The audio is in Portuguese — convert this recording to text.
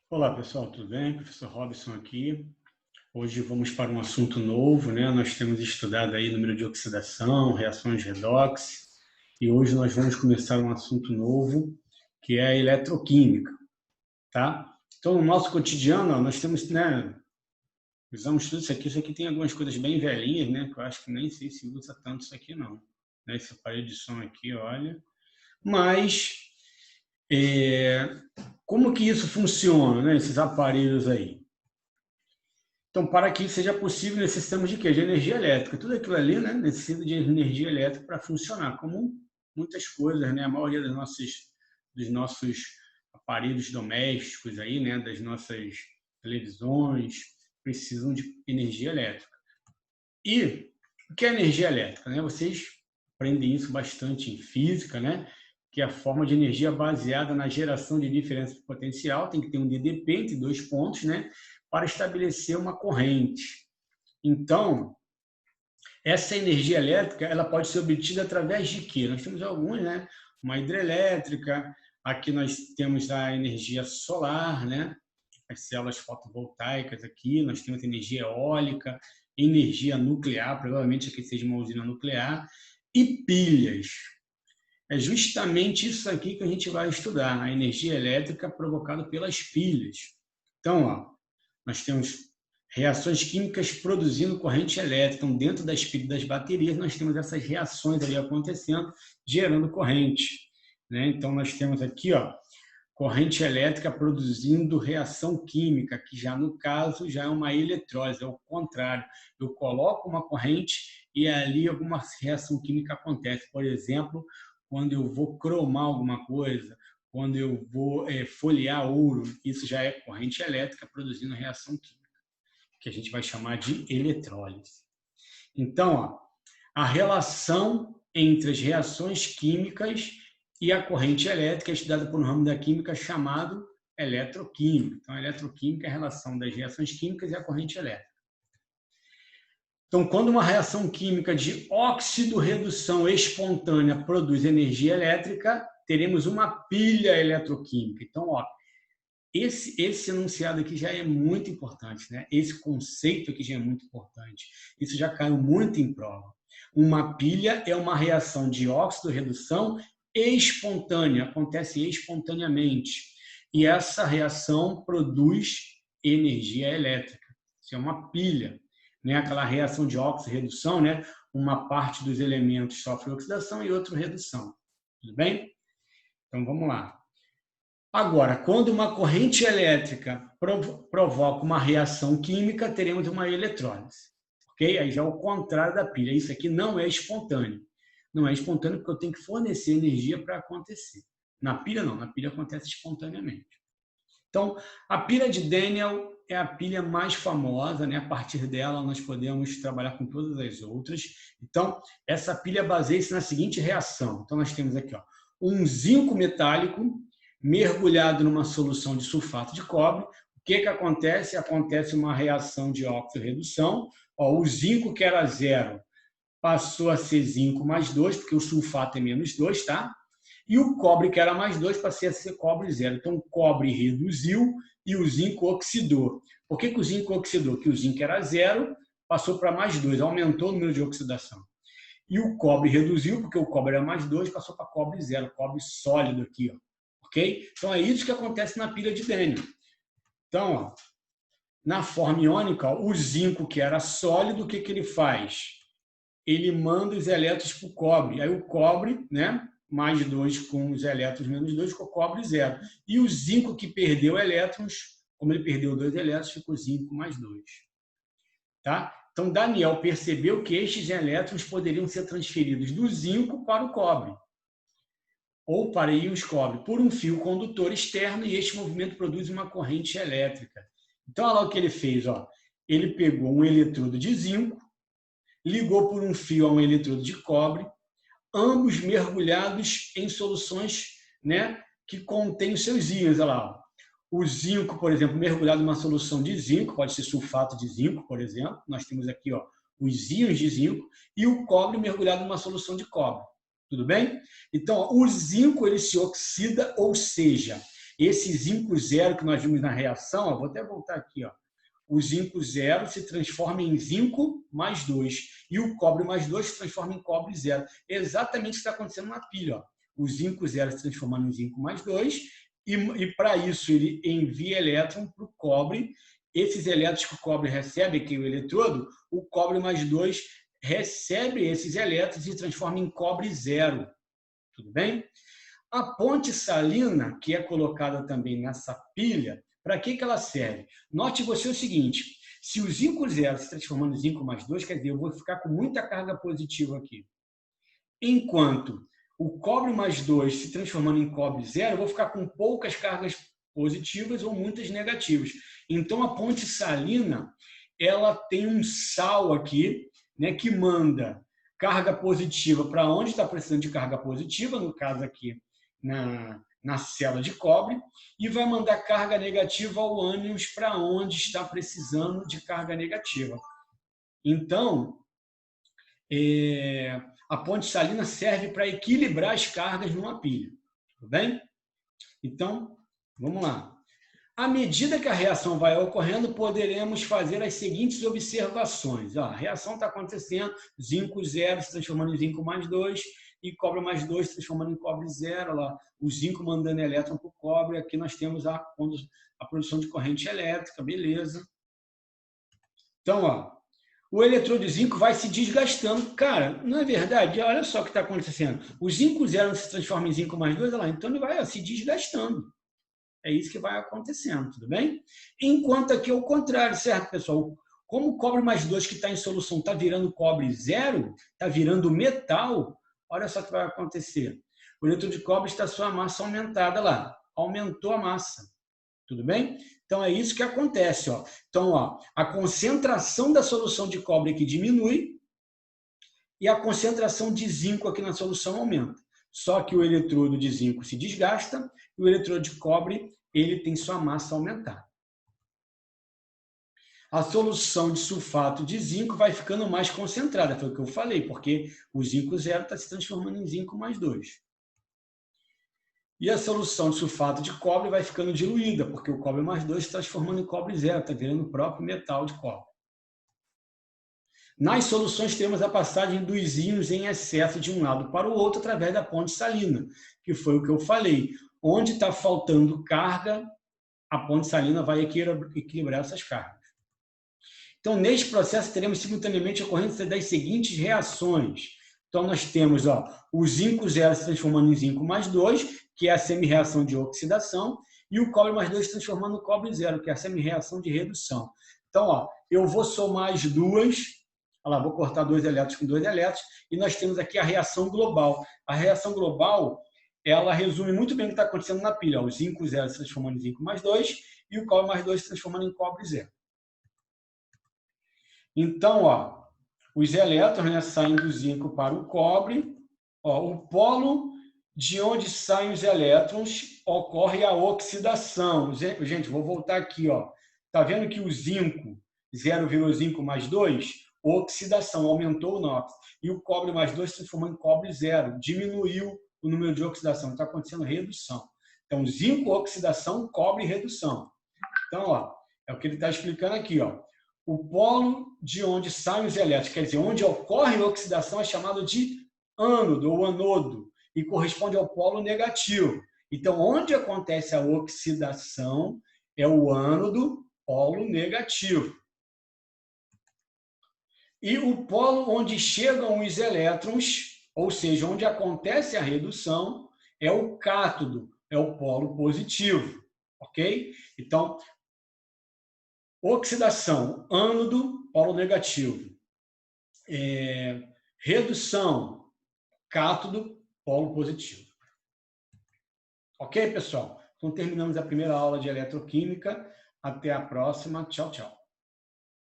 Olá pessoal, tudo bem? Professor Robson aqui. Hoje vamos para um assunto novo, né? Nós temos estudado aí número de oxidação, reações redox, e hoje nós vamos começar um assunto novo, que é a eletroquímica, tá? Então, no nosso cotidiano, nós temos, né? Usamos tudo isso aqui tem algumas coisas bem velhinhas, né? Que eu acho que nem sei se usa tanto isso aqui não. Né? Esse aparelho de som aqui, olha. Mas, como que isso funciona, né? Esses aparelhos aí? Então, para que isso seja possível, necessitamos de quê? De energia elétrica. Tudo aquilo ali, né, necessita de energia elétrica para funcionar, como muitas coisas, né? A maioria dos nossos aparelhos domésticos aí, né, das nossas televisões, precisam de energia elétrica. E o que é energia elétrica, né? Vocês aprendem isso bastante em física, né? Que é a forma de energia baseada na geração de diferença de potencial, tem que ter um DDP entre dois pontos, né? Para estabelecer uma corrente. Então, essa energia elétrica, ela pode ser obtida através de quê? Nós temos alguns, né? Uma hidrelétrica, aqui nós temos a energia solar, né? As células fotovoltaicas aqui, nós temos energia eólica, energia nuclear, provavelmente aqui seja uma usina nuclear, e pilhas. É justamente isso aqui que a gente vai estudar, a energia elétrica provocada pelas pilhas. Então, ó, nós temos reações químicas produzindo corrente elétrica. Então, dentro das pilhas das baterias, nós temos essas reações ali acontecendo, gerando corrente. Né? Então, nós temos aqui, ó, corrente elétrica produzindo reação química, que já no caso já é uma eletrólise, é o contrário. Eu coloco uma corrente e ali alguma reação química acontece. Por exemplo, quando eu vou cromar alguma coisa, quando eu vou folhear ouro, isso já é corrente elétrica produzindo reação química, que a gente vai chamar de eletrólise. Então, ó, a relação entre as reações químicas e a corrente elétrica é estudada por um ramo da química chamado eletroquímica. Então, a eletroquímica é a relação das reações químicas e a corrente elétrica. Então, quando uma reação química de óxido-redução espontânea produz energia elétrica, teremos uma pilha eletroquímica. Então, ó, esse enunciado aqui já é muito importante, né? Esse conceito aqui já é muito importante. Isso já caiu muito em prova. Uma pilha é uma reação de óxido-redução espontânea, acontece espontaneamente. E essa reação produz energia elétrica. Isso é uma pilha, né? Aquela reação de óxido-redução, né? Uma parte dos elementos sofre oxidação e outra redução. Tudo bem? Então, vamos lá. Agora, quando uma corrente elétrica provoca uma reação química, teremos uma eletrólise. Ok? Aí já é o contrário da pilha. Isso aqui não é espontâneo. Não é espontâneo porque eu tenho que fornecer energia para acontecer. Na pilha, não. Na pilha acontece espontaneamente. Então, a pilha de Daniel é a pilha mais famosa, né? A partir dela, nós podemos trabalhar com todas as outras. Então, essa pilha baseia-se na seguinte reação. Então, nós temos aqui, ó, um zinco metálico mergulhado numa solução de sulfato de cobre. O que acontece? Acontece uma reação de óxido-redução. O zinco, que era 0, passou a ser zinco mais 2, porque o sulfato é menos 2, tá? E o cobre, que era mais 2, passou a ser cobre 0. Então, o cobre reduziu e o zinco oxidou. Por que o zinco oxidou? Porque o zinco era 0, passou para mais 2, aumentou o número de oxidação. E o cobre reduziu, porque o cobre era mais 2, passou para cobre 0, cobre sólido aqui, ó. Ok? Então, é isso que acontece na pilha de Daniel. Então, ó, na forma iônica, ó, o zinco, que era sólido, o que ele faz? Ele manda os elétrons para o cobre. Aí o cobre, né, mais 2 com os elétrons menos 2, ficou cobre 0. E o zinco, que perdeu elétrons, como ele perdeu 2 elétrons, ficou zinco mais 2. Tá? Então, Daniel percebeu que estes elétrons poderiam ser transferidos do zinco para o cobre, ou para íons cobre, por um fio condutor externo, e este movimento produz uma corrente elétrica. Então, olha lá o que ele fez. Ó. Ele pegou um eletrodo de zinco, ligou por um fio a um eletrodo de cobre, ambos mergulhados em soluções, né, que contêm os seus íons. Olha lá. O zinco, por exemplo, mergulhado em uma solução de zinco, pode ser sulfato de zinco, por exemplo. Nós temos aqui, ó, os íons de zinco, e o cobre mergulhado em uma solução de cobre. Tudo bem? Então, o zinco ele se oxida, ou seja, Esse zinco zero que nós vimos na reação, ó, vou até voltar aqui, ó. O zinco zero se transforma em zinco mais 2. E o cobre mais 2 se transforma em cobre zero. É exatamente o que está acontecendo na pilha. Ó. O zinco zero se transformando em zinco mais 2. E para isso ele envia elétron para o cobre. Esses elétrons que o cobre recebe, que é o eletrodo, o cobre mais 2 recebe esses elétrons e transforma em cobre zero. Tudo bem? A ponte salina, que é colocada também nessa pilha, para que ela serve? Note você o seguinte, se o zinco zero se transformando em zinco mais 2, quer dizer, eu vou ficar com muita carga positiva aqui. Enquanto o cobre mais 2 se transformando em cobre zero, eu vou ficar com poucas cargas positivas ou muitas negativas. Então, a ponte salina, ela tem um sal aqui, né, que manda carga positiva para onde está precisando de carga positiva, no caso aqui, na célula de cobre, e vai mandar carga negativa ao ânions para onde está precisando de carga negativa. Então, a ponte salina serve para equilibrar as cargas numa pilha. Tudo bem? Então, vamos lá. À medida que a reação vai ocorrendo, poderemos fazer as seguintes observações. A reação está acontecendo, zinco zero se transformando em zinco mais 2, e cobre mais 2 se transformando em cobre zero. Lá, o zinco mandando elétron para o cobre. Aqui nós temos a produção de corrente elétrica, beleza. Então, ó, o eletrodo de zinco vai se desgastando. Cara, não é verdade? Olha só o que está acontecendo. O zinco zero se transforma em zinco mais 2, olha lá, então ele vai se desgastando. É isso que vai acontecendo, tudo bem? Enquanto aqui é o contrário, certo, pessoal? Como o cobre mais 2 que está em solução está virando cobre zero, está virando metal, olha só o que vai acontecer. O eletrodo de cobre está sua massa aumentada lá. Aumentou a massa. Tudo bem? Então, é isso que acontece. Ó. Então, ó, a concentração da solução de cobre aqui diminui e a concentração de zinco aqui na solução aumenta. Só que o eletrodo de zinco se desgasta e o eletrodo de cobre ele tem sua massa aumentada. A solução de sulfato de zinco vai ficando mais concentrada, foi o que eu falei, porque o zinco zero está se transformando em zinco mais 2. E a solução de sulfato de cobre vai ficando diluída, porque o cobre mais 2 se transformando em cobre zero, está virando o próprio metal de cobre. Nas soluções temos a passagem dos íons em excesso de um lado para o outro através da ponte salina, que foi o que eu falei. Onde está faltando carga, a ponte salina vai equilibrar essas cargas. Então, neste processo, teremos simultaneamente a ocorrência das seguintes reações. Então, nós temos o zinco zero se transformando em zinco mais 2, que é a semi-reação de oxidação, e o cobre mais 2 se transformando em cobre zero, que é a semi-reação de redução. Então, eu vou somar as duas, olha lá, vou cortar 2 elétrons com 2 elétrons, e nós temos aqui a reação global. A reação global, ela resume muito bem o que está acontecendo na pilha. O zinco zero se transformando em zinco mais 2, e o cobre mais 2 se transformando em cobre zero. Então, os elétrons, né, saem do zinco para o cobre. O polo de onde saem os elétrons ocorre a oxidação. Gente, vou voltar aqui. Está vendo que o zinco, 0 virou zinco mais 2? Oxidação, aumentou o NOx. E o cobre mais 2 se transformou em cobre zero. Diminuiu o número de oxidação. Está acontecendo redução. Então, zinco, oxidação, cobre, redução. Então, é o que ele está explicando aqui. O polo de onde saem os elétrons, quer dizer, onde ocorre a oxidação, é chamado de ânodo ou anodo e corresponde ao polo negativo. Então, onde acontece a oxidação é o ânodo, polo negativo. E o polo onde chegam os elétrons, ou seja, onde acontece a redução, é o cátodo, é o polo positivo. Ok? Então, oxidação, ânodo, polo negativo. Redução, cátodo, polo positivo. Ok, pessoal? Então, terminamos a primeira aula de eletroquímica. Até a próxima. Tchau, tchau.